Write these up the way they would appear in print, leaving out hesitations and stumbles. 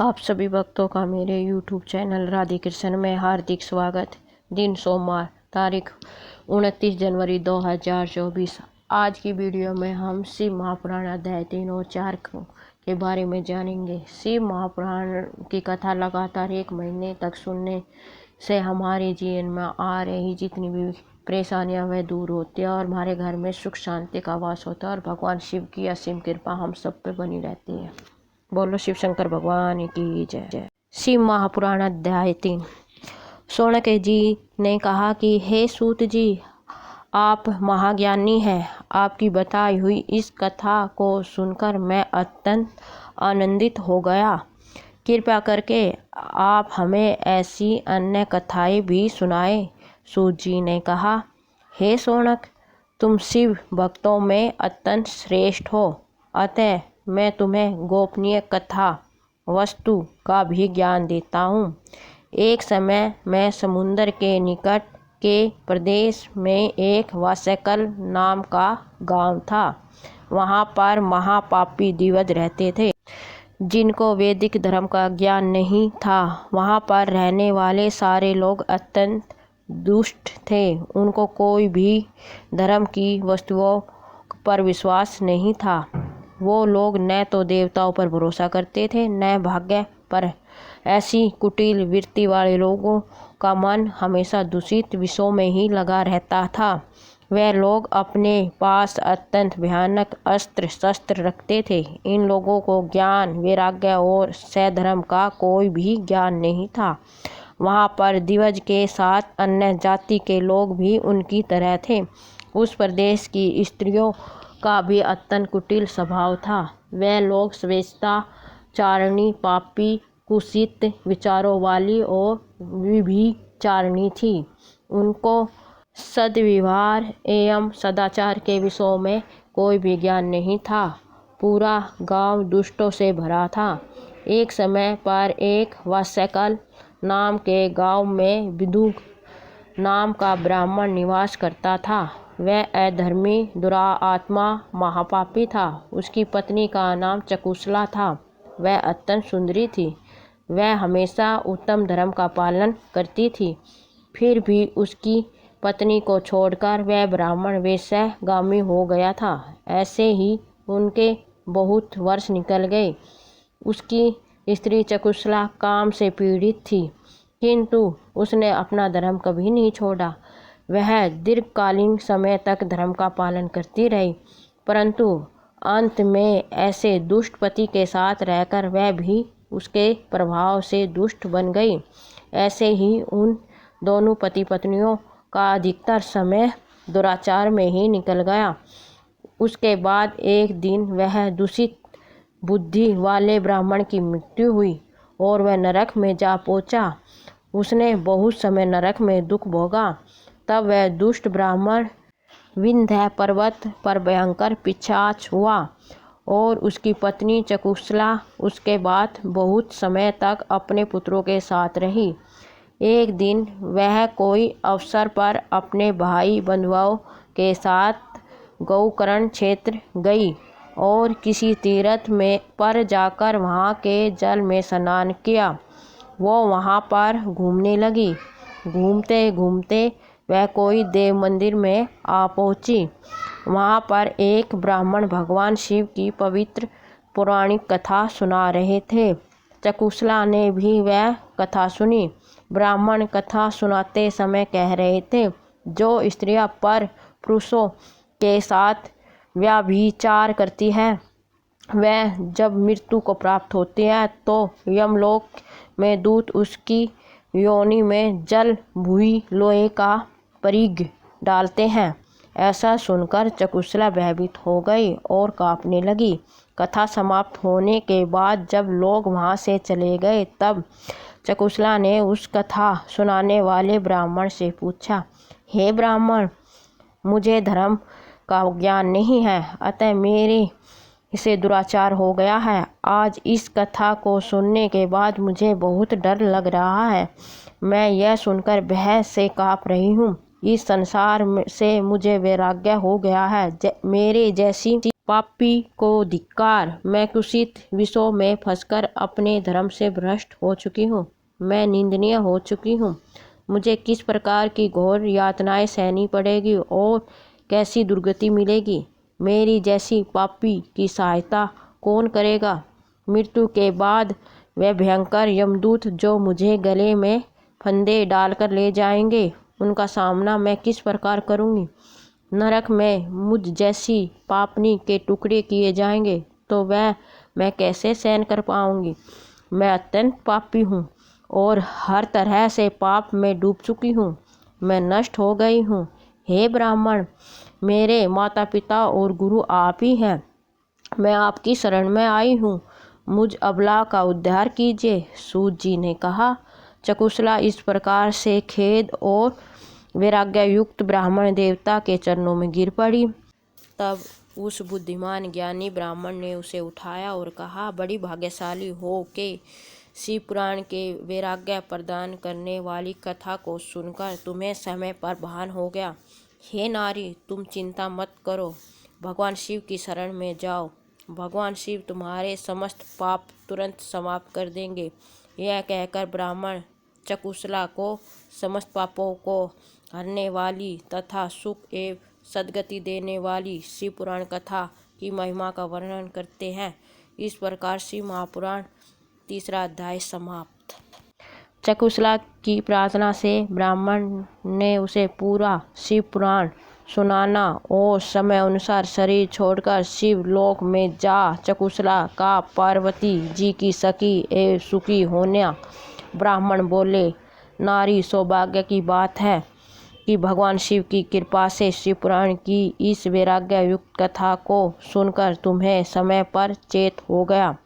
आप सभी भक्तों का मेरे YouTube चैनल राधे कृष्ण में हार्दिक स्वागत। दिन सोमवार, तारीख 29 जनवरी 2024। आज की वीडियो में हम शिव महापुराण अध्याय 3 और 4 के बारे में जानेंगे। शिव महापुराण की कथा लगातार 1 महीने तक सुनने से हमारे जीवन में आ रही जितनी भी परेशानियां वह दूर होती है और हमारे घर में सुख शांति का वास होता है और भगवान शिव की असीम कृपा हम सब पे बनी रहती है। बोलो शिव शंकर भगवान की जय। शिव महापुराण अध्याय 3। शौनक जी ने कहा कि हे सूत जी, आप महाज्ञानी हैं। आपकी बताई हुई इस कथा को सुनकर मैं अत्यंत आनंदित हो गया। कृपया करके आप हमें ऐसी अन्य कथाएं भी सुनाएं। सूत जी ने कहा, हे शौनक, तुम शिव भक्तों में अत्यंत श्रेष्ठ हो, अतः मैं तुम्हें गोपनीय कथा वस्तु का भी ज्ञान देता हूँ। एक समय मैं समुद्र के निकट के प्रदेश में एक वासकल नाम का गांव था। वहाँ पर महापापी द्विज रहते थे, जिनको वैदिक धर्म का ज्ञान नहीं था। वहाँ पर रहने वाले सारे लोग अत्यंत दुष्ट थे। उनको कोई भी धर्म की वस्तुओं पर विश्वास नहीं था। वो लोग न तो देवताओं पर भरोसा करते थे न भाग्य पर। ऐसी कुटिल वृत्ति वाले लोगों का मन हमेशा दूषित विषयों में ही लगा रहता था। वह लोग अपने पास अत्यंत भयानक अस्त्र शस्त्र रखते थे। इन लोगों को ज्ञान, वैराग्य और सधर्म का कोई भी ज्ञान नहीं था। वहाँ पर द्विज के साथ अन्य जाति के लोग भी उनकी तरह थे। उस प्रदेश की स्त्रियों का भी अत्यंत कुटिल स्वभाव था। वह लोग स्वेच्छाचारिणी, पापी, कुत्सित विचारों वाली और व्यभिचारिणी थी। उनको सद्व्यवहार एवं सदाचार के विषयों में कोई भी ज्ञान नहीं था। पूरा गांव दुष्टों से भरा था। एक समय पर एक वासकल नाम के गांव में विदुर नाम का ब्राह्मण निवास करता था। वह अधर्मी, दुरात्मा, महापापी था। उसकी पत्नी का नाम चकुशला था। वह अत्यंत सुंदरी थी। वह हमेशा उत्तम धर्म का पालन करती थी। फिर भी उसकी पत्नी को छोड़कर वह ब्राह्मण वेश्यागामी हो गया था। ऐसे ही उनके बहुत वर्ष निकल गए। उसकी स्त्री चकुशला काम से पीड़ित थी, किंतु उसने अपना धर्म कभी नहीं छोड़ा। वह दीर्घकालीन समय तक धर्म का पालन करती रही, परंतु अंत में ऐसे दुष्ट पति के साथ रहकर वह भी उसके प्रभाव से दुष्ट बन गई। ऐसे ही उन दोनों पति पत्नियों का अधिकतर समय दुराचार में ही निकल गया। उसके बाद एक दिन वह दूषित बुद्धि वाले ब्राह्मण की मृत्यु हुई और वह नरक में जा पहुंचा। उसने बहुत समय नरक में दुख भोगा। तब वह दुष्ट ब्राह्मण विंध्य पर्वत पर भयंकर पिशाच हुआ और उसकी पत्नी चकुशला उसके बाद बहुत समय तक अपने पुत्रों के साथ रही। एक दिन वह कोई अवसर पर अपने भाई बंधुओं के साथ गोकर्ण क्षेत्र गई और किसी तीर्थ में पर जाकर वहाँ के जल में स्नान किया। वो वहाँ पर घूमने लगी। घूमते घूमते वह कोई देव मंदिर में आ पहुँची। वहाँ पर एक ब्राह्मण भगवान शिव की पवित्र पौराणिक कथा सुना रहे थे। चकुशला ने भी वह कथा सुनी। ब्राह्मण कथा सुनाते समय कह रहे थे, जो स्त्रियां पर पुरुषों के साथ व्यभिचार करती है, वह जब मृत्यु को प्राप्त होती है तो यमलोक में दूत उसकी योनि में जल भूई लोहे का परिघ डालते हैं। ऐसा सुनकर चकुशला भयभीत हो गई और कांपने लगी। कथा समाप्त होने के बाद जब लोग वहां से चले गए, तब चकुशला ने उस कथा सुनाने वाले ब्राह्मण से पूछा, हे ब्राह्मण, मुझे धर्म का ज्ञान नहीं है, अतः मेरे से दुराचार हो गया है। आज इस कथा को सुनने के बाद मुझे बहुत डर लग रहा है। मैं यह सुनकर भय से काँप रही हूँ। इस संसार से मुझे वैराग्य हो गया है। मेरे जैसी पापी को धिक्कार। मैं कुत्सित विषयों में फंसकर अपने धर्म से भ्रष्ट हो चुकी हूँ। मैं निंदनीय हो चुकी हूँ। मुझे किस प्रकार की घोर यातनाएं सहनी पड़ेगी और कैसी दुर्गति मिलेगी। मेरी जैसी पापी की सहायता कौन करेगा। मृत्यु के बाद वह भयंकर यमदूत जो मुझे गले में फंदे डालकर ले जाएंगे, उनका सामना मैं किस प्रकार करूंगी। नरक में मुझ जैसी पापनी के टुकड़े किए जाएंगे तो वह मैं कैसे सहन कर पाऊंगी। मैं अत्यंत पापी हूँ और हर तरह से पाप में डूब चुकी हूँ। मैं नष्ट हो गई हूँ। हे ब्राह्मण, मेरे माता पिता और गुरु आप ही हैं। मैं आपकी शरण में आई हूँ। मुझ अबला का उद्धार कीजिए। सूत जी ने कहा। चकुशला इस प्रकार से खेद और वैराग्य युक्त ब्राह्मण देवता के चरणों में गिर पड़ी। तब उस बुद्धिमान ज्ञानी ब्राह्मण ने उसे उठाया और कहा, बड़ी भाग्यशाली हो के शिव पुराण के वैराग्य प्रदान करने वाली कथा को सुनकर तुम्हें समय पर भान हो गया। हे नारी, तुम चिंता मत करो, भगवान शिव की शरण में जाओ। भगवान शिव तुम्हारे समस्त पाप तुरंत समाप्त कर देंगे। यह कहकर ब्राह्मण चकुशला को समस्त पापों को हरने वाली तथा सुख एवं सद्गति देने वाली शिव पुराण कथा की महिमा का वर्णन करते हैं। इस प्रकार शिव महापुराण 3रा अध्याय समाप्त। चकुशला की प्रार्थना से ब्राह्मण ने उसे पूरा शिव पुराण सुनाना और समय अनुसार शरीर छोड़कर शिव लोक में जा चकुशला का पार्वती जी की सखी एवं सुखी होना। ब्राह्मण बोले, नारी, सौभाग्य की बात है कि भगवान शिव की कृपा से शिव पुराण की इस वैराग्य युक्त कथा को सुनकर तुम्हें समय पर चेत हो गया।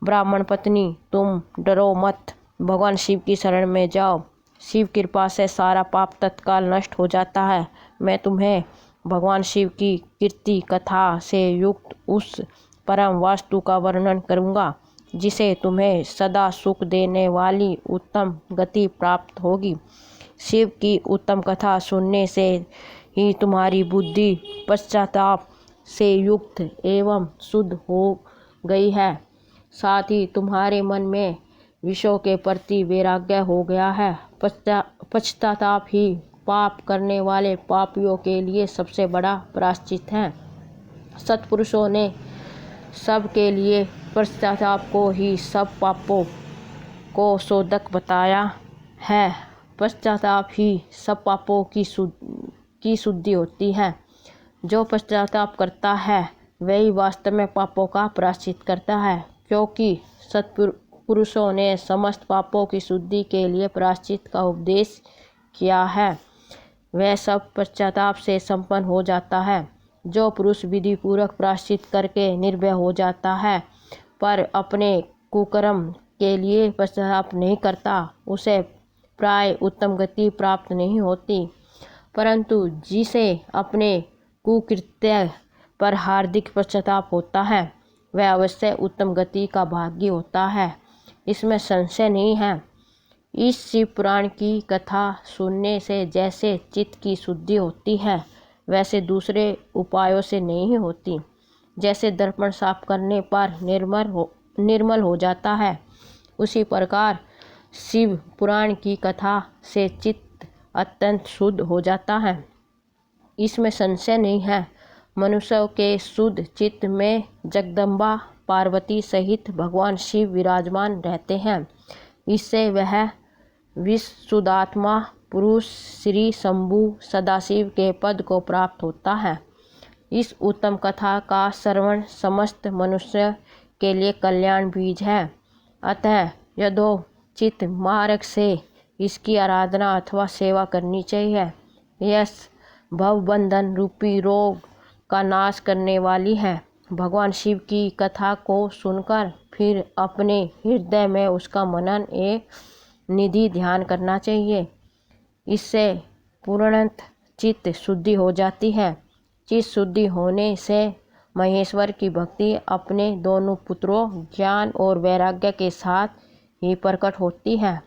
ब्राह्मण पत्नी, तुम डरो मत, भगवान शिव की शरण में जाओ। शिव कृपा से सारा पाप तत्काल नष्ट हो जाता है। मैं तुम्हें भगवान शिव की कीर्ति कथा से युक्त उस परम वास्तु का वर्णन करूँगा जिसे तुम्हें सदा सुख देने वाली उत्तम गति प्राप्त होगी। शिव की उत्तम कथा सुनने से ही तुम्हारी बुद्धि पश्चाताप से युक्त एवं शुद्ध हो गई है। साथ ही तुम्हारे मन में विषयों के प्रति वैराग्य हो गया है। पश्चाताप ही पाप करने वाले पापियों के लिए सबसे बड़ा प्रायश्चित है। सत्पुरुषों ने सब के लिए पश्चाताप को ही सब पापों को शोधक बताया है। पश्चाताप ही सब पापों की शुद्धि होती है। जो पश्चाताप करता है वही वास्तव में पापों का प्रायश्चित करता है, क्योंकि सत्पुरुषों ने समस्त पापों की शुद्धि के लिए प्रायश्चित का उपदेश किया है। वह सब पश्चाताप से संपन्न हो जाता है। जो पुरुष विधि पूर्वक प्रायश्चित करके निर्भय हो जाता है पर अपने कुकर्म के लिए पश्चाताप नहीं करता, उसे प्राय उत्तम गति प्राप्त नहीं होती। परंतु जिसे अपने कुकृत्य पर हार्दिक पश्चाताप होता है वह अवश्य उत्तम गति का भागी होता है, इसमें संशय नहीं है। इस शिव पुराण की कथा सुनने से जैसे चित्त की शुद्धि होती है वैसे दूसरे उपायों से नहीं होती। जैसे दर्पण साफ करने पर निर्मल हो जाता है, उसी प्रकार शिव पुराण की कथा से चित्त अत्यंत शुद्ध हो जाता है, इसमें संशय नहीं है। मनुष्य के शुद्ध चित्त में जगदम्बा पार्वती सहित भगवान शिव विराजमान रहते हैं। इससे वह विशुद्धात्मा पुरुष श्री शंभु सदाशिव के पद को प्राप्त होता है। इस उत्तम कथा का श्रवण समस्त मनुष्य के लिए कल्याण बीज है। अतः यथोचित मार्ग से इसकी आराधना अथवा सेवा करनी चाहिए। यह भवबंधन रूपी रोग का नाश करने वाली है। भगवान शिव की कथा को सुनकर फिर अपने हृदय में उसका मनन एवं निधि ध्यान करना चाहिए। इससे पूर्णतः चित्त शुद्धि हो जाती है। चित्त शुद्धि होने से महेश्वर की भक्ति अपने दोनों पुत्रों ज्ञान और वैराग्य के साथ ही प्रकट होती है,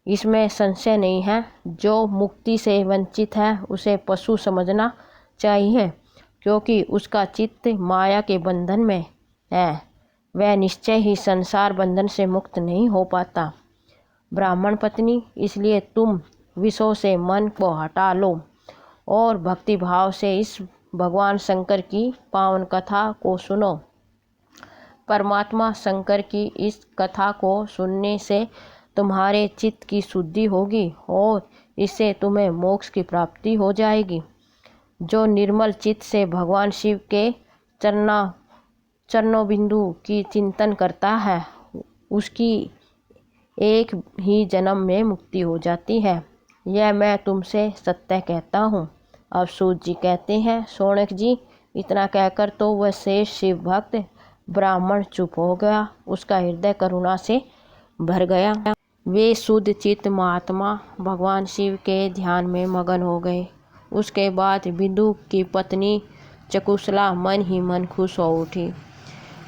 इसमें संशय नहीं है। जो मुक्ति से वंचित है उसे पशु समझना चाहिए, क्योंकि उसका चित्त माया के बंधन में है, वह निश्चय ही संसार बंधन से मुक्त नहीं हो पाता। ब्राह्मण पत्नी, इसलिए तुम विषयों से मन को हटा लो और भक्ति भाव से इस भगवान शंकर की पावन कथा को सुनो। परमात्मा शंकर की इस कथा को सुनने से तुम्हारे चित्त की शुद्धि होगी और इससे तुम्हें मोक्ष की प्राप्ति हो जाएगी। जो निर्मल चित्त से भगवान शिव के चरणों बिंदु की चिंतन करता है, उसकी एक ही जन्म में मुक्ति हो जाती है। यह मैं तुमसे सत्य कहता हूँ। अब सूत जी कहते हैं, शौनक जी, इतना कहकर तो वह शेष शिव भक्त ब्राह्मण चुप हो गया। उसका हृदय करुणा से भर गया। वे शुद्ध चित्त महात्मा भगवान शिव के ध्यान में मगन हो गए। उसके बाद विदु की पत्नी चकुशला मन ही मन खुश हो उठी।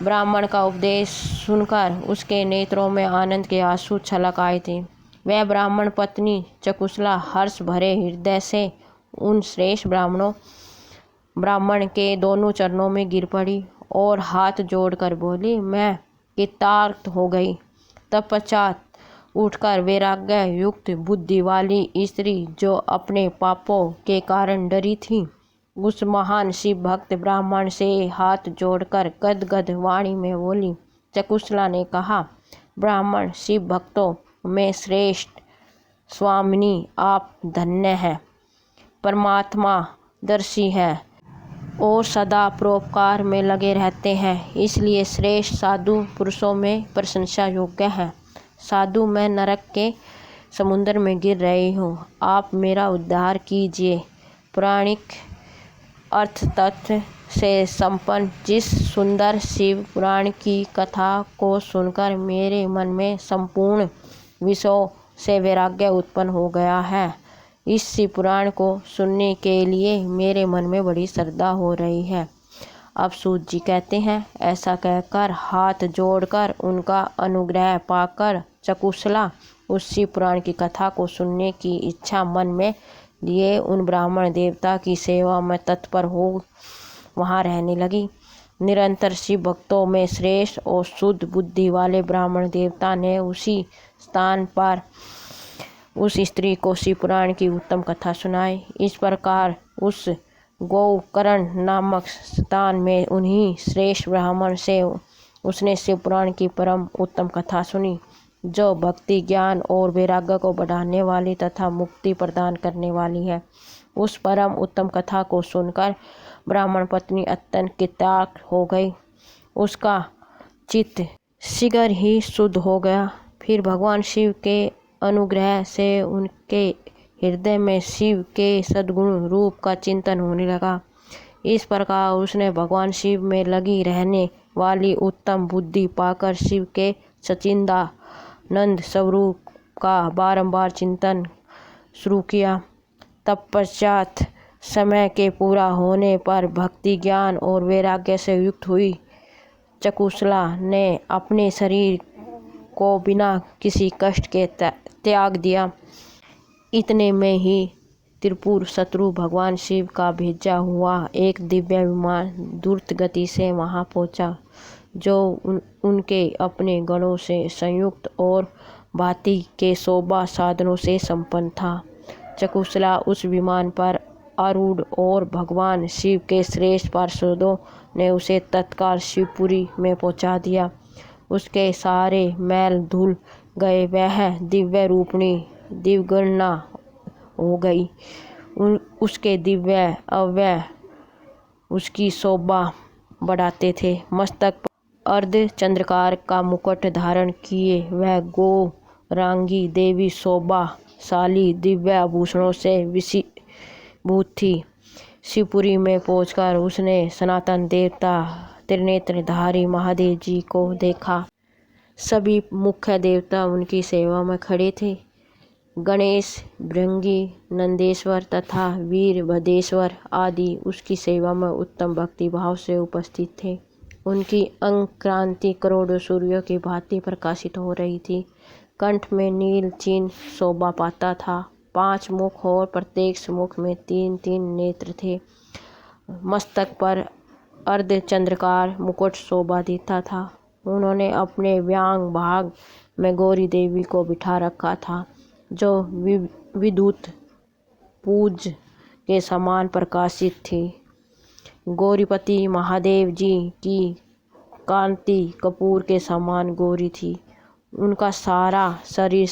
ब्राह्मण का उपदेश सुनकर उसके नेत्रों में आनंद के आंसू छलक आए थे। वह ब्राह्मण पत्नी चकुशला हर्ष भरे हृदय से उन श्रेष्ठ ब्राह्मण के दोनों चरणों में गिर पड़ी और हाथ जोड़कर बोली, मैं कृतार्थ हो गई। तत्पश्चात उठकर वैराग्य युक्त बुद्धि वाली स्त्री, जो अपने पापों के कारण डरी थी, उस महान शिव भक्त ब्राह्मण से हाथ जोड़कर गदगद वाणी में बोली। चकुशला ने कहा, ब्राह्मण शिव भक्तों में श्रेष्ठ स्वामिनी, आप धन्य हैं। परमात्मा दर्शी है और सदा परोपकार में लगे रहते हैं, इसलिए श्रेष्ठ साधु पुरुषों में प्रशंसा योग्य है। साधु, मैं नरक के समुद्र में गिर रही हूँ, आप मेरा उद्धार कीजिए। पुराणिक अर्थ तथ्य से संपन्न जिस सुंदर शिव पुराण की कथा को सुनकर मेरे मन में संपूर्ण विषयों से वैराग्य उत्पन्न हो गया है। इस शिव पुराण को सुनने के लिए मेरे मन में बड़ी श्रद्धा हो रही है। अब सूत जी कहते हैं, ऐसा कहकर हाथ जोड़कर उनका अनुग्रह पाकर चकुशला उस शिव पुराण की कथा को सुनने की इच्छा मन में लिए उन ब्राह्मण देवता की सेवा में तत्पर हो वहाँ रहने लगी। निरंतर शिव भक्तों में श्रेष्ठ और शुद्ध बुद्धि वाले ब्राह्मण देवता ने उसी स्थान पर उस स्त्री को शिव पुराण की उत्तम कथा सुनाई। इस प्रकार उस गोकर्ण नामक स्थान में उन्हीं श्रेष्ठ ब्राह्मण से उसने शिव पुराण की परम उत्तम कथा सुनी, जो भक्ति ज्ञान और वैराग्य को बढ़ाने वाली तथा मुक्ति प्रदान करने वाली है। उस परम उत्तम कथा को सुनकर ब्राह्मण पत्नी अत्यंत कृतार्थ हो गई। उसका चित्त शीघ्र ही शुद्ध हो गया। फिर भगवान शिव के अनुग्रह से उनके हृदय में शिव के सद्गुण रूप का चिंतन होने लगा। इस प्रकार उसने भगवान शिव में लगी रहने वाली उत्तम बुद्धि पाकर शिव के सच्चिदानंद स्वरूप का बारंबार चिंतन शुरू किया। तत्पश्चात समय के पूरा होने पर भक्ति ज्ञान और वैराग्य से युक्त हुई चकुशला ने अपने शरीर को बिना किसी कष्ट के त्याग दिया। इतने में ही त्रिपुर शत्रु भगवान शिव का भेजा हुआ एक दिव्य विमान द्रुत गति से वहां पहुंचा, जो उनके अपने गणों से संयुक्त और भांति के शोभा साधनों से संपन्न था। चकुशला उस विमान पर आरूढ़ और भगवान शिव के श्रेष्ठ पार्षदों ने उसे तत्काल शिवपुरी में पहुंचा दिया। उसके सारे मैल धुल गए, वह दिव्य रूपणी दिव्यगणना हो गई। उसके दिव्य अवयव उसकी शोभा बढ़ाते थे। मस्तक पर अर्ध चंद्रकार का मुकुट धारण किए वह गौरांगी देवी शोभाशाली दिव्य आभूषणों से विभूत थी। शिवपुरी में पहुंचकर उसने सनातन देवता त्रिनेत्रधारी महादेव जी को देखा। सभी मुख्य देवता उनकी सेवा में खड़े थे। गणेश, भृंगी, नंदेश्वर तथा वीरभद्रेश्वर आदि उसकी सेवा में उत्तम भक्ति भाव से उपस्थित थे। उनकी अंग क्रांति करोड़ों सूर्यों की भांति प्रकाशित हो रही थी। कंठ में नील चिन्ह शोभा पाता था। 5 मुख और प्रत्येक मुख में 3-3 नेत्र थे। मस्तक पर अर्धचंद्राकार मुकुट शोभा देता था। उन्होंने अपने व्यांग भाग में गौरी देवी को बिठा रखा था, जो विद्युत पूज के समान प्रकाशित थी। गौरीपति महादेव जी की कांति कपूर के समान गौरी थी। उनका सारा शरीर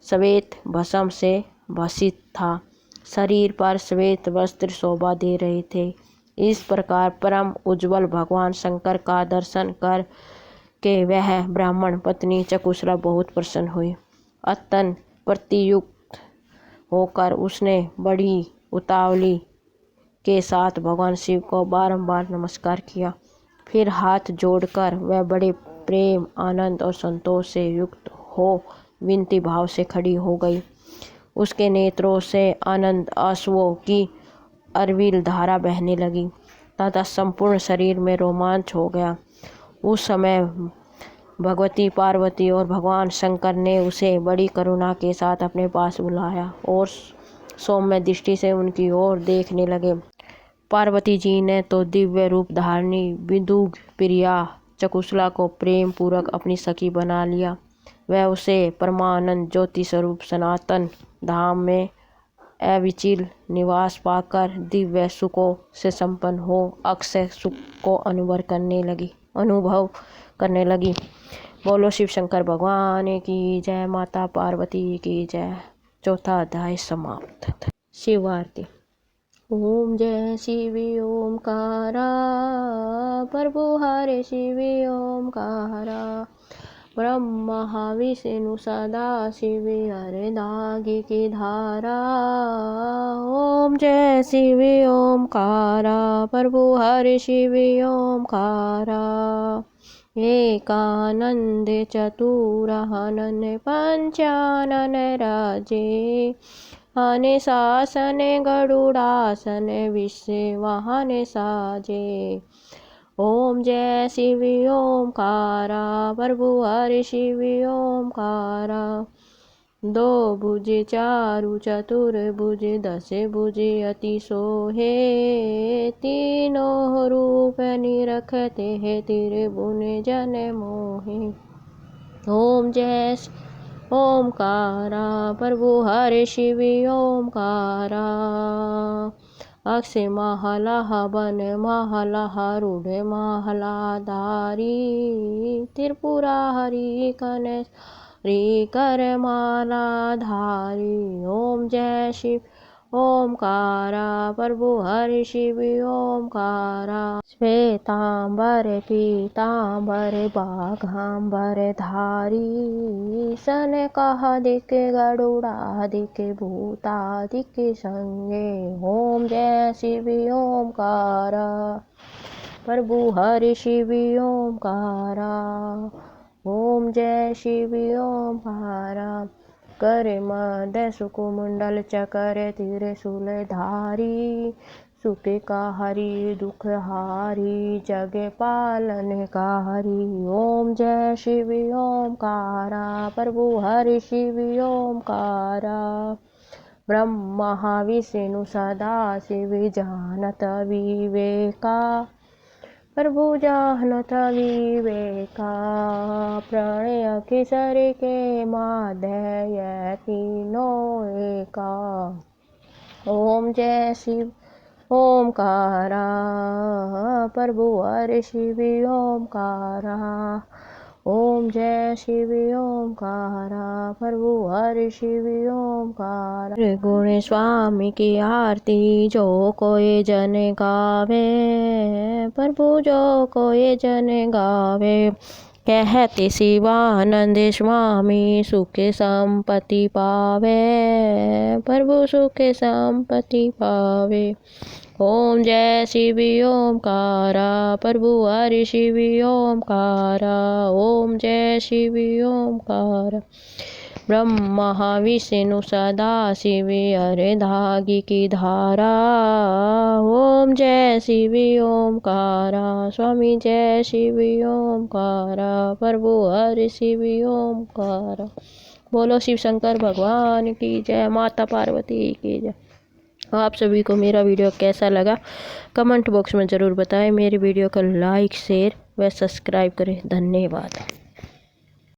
श्वेत भस्म से भसित था। शरीर पर श्वेत वस्त्र शोभा दे रहे थे। इस प्रकार परम उज्ज्वल भगवान शंकर का दर्शन कर के वह ब्राह्मण पत्नी चकुशला बहुत प्रसन्न हुई। अत्यंत प्रतियुक्त होकर उसने बड़ी उतावली के साथ भगवान शिव को बारंबार नमस्कार किया। फिर हाथ जोड़कर वह बड़े प्रेम, आनंद और संतोष से युक्त हो विनती भाव से खड़ी हो गई। उसके नेत्रों से आनंद आंसुओं की अविरल धारा बहने लगी तथा संपूर्ण शरीर में रोमांच हो गया। उस समय भगवती पार्वती और भगवान शंकर ने उसे बड़ी करुणा के साथ अपने पास बुलाया और सौम्य दृष्टि से उनकी ओर देखने लगे। पार्वती जी ने तो दिव्य रूप धारणी विदुग प्रिया चकुशला को प्रेम पूर्वक अपनी सखी बना लिया। वह उसे परमानंद ज्योति स्वरूप सनातन धाम में अविचल निवास पाकर दिव्य सुखों से संपन्न हो अक्षय सुख को अनुभव करने लगी। बोलो शिव शंकर भगवान की जय। माता पार्वती की जय। चौथा अध्याय समाप्त। शिव आरती। ओम जय शिव ओमकारा, प्रभु हरे शिव ओमकारा, ब्रह्मा विष्णु सदा शिव हरदागी की धारा। ओम जय शिव ओमकारा, प्रभु हरे शिव ओमकारा, एकानंद चतुरानन पंचानन राजे, आने शासन गरुड़ासन विश्व वाहन साजे। ओम जय शिव ओमकारा, प्रभु हरे शिव ओमकारा, दो भुज चारु चतुर्भुज दस भुज अति सोहे, तीनों रूप निरखते हैं त्रिभुवन जन मोहे। ओम जय ओमकारा, प्रभु हरे शिव ओमकारा, अक्षय महला बन महला रूढ़ महला धारी, त्रिपुरारी कन री कर माला धारी। ओम जय शिव ओमकारा, प्रभु हरि शिव ओमकारा, श्वेतांबर पीतांबर बाघांबर धारी, सनकादिक गरुड़ादिक भूतादिक संगे। ओम जय शिव ओमकारा, प्रभु हरि शिव ओमकारा, ओम जय शिव ओमकारा, कर मद सुकुमंडल चकर त्रिशूल धारी, सुख का हरि दुख हारी जग पालन का हरि। ओम जय शिव ओमकारा, प्रभु हरि शिव ओमकारा, ब्रह्मा विष्णु सदा शिव जानत विवेका, प्रभु जानत विवेका, प्रणय किशोर के माधय तीनों एका। ओम जय शिव ओमकारा, प्रभु हरि शिव ओमकारा, ओम जय शिव ओमकारा, प्रभु हरि शिव ओमकारा। गुण स्वामी की आरती जो कोई जन गावे, प्रभु जो कोई जन गावे, कहते शिवानंद स्वामी सुख संपत्ति पावे, प्रभु सुख संपत्ति पावे। ओम जय शिव ओमकारा, प्रभु हरि शिव ओमकारा, ओम जय शिव ओमकारा, ब्रह्मा विष्णु सदा शिव हरदागी की धारा। ओम जय शिव ओमकारा, स्वामी जय शिव ओमकारा, प्रभु हरि शिव ओमकारा। बोलो शिव शंकर भगवान की जय। माता पार्वती की जय। आप सभी को मेरा वीडियो कैसा लगा कमेंट बॉक्स में ज़रूर बताएं। मेरी वीडियो को लाइक शेयर व सब्सक्राइब करें। धन्यवाद।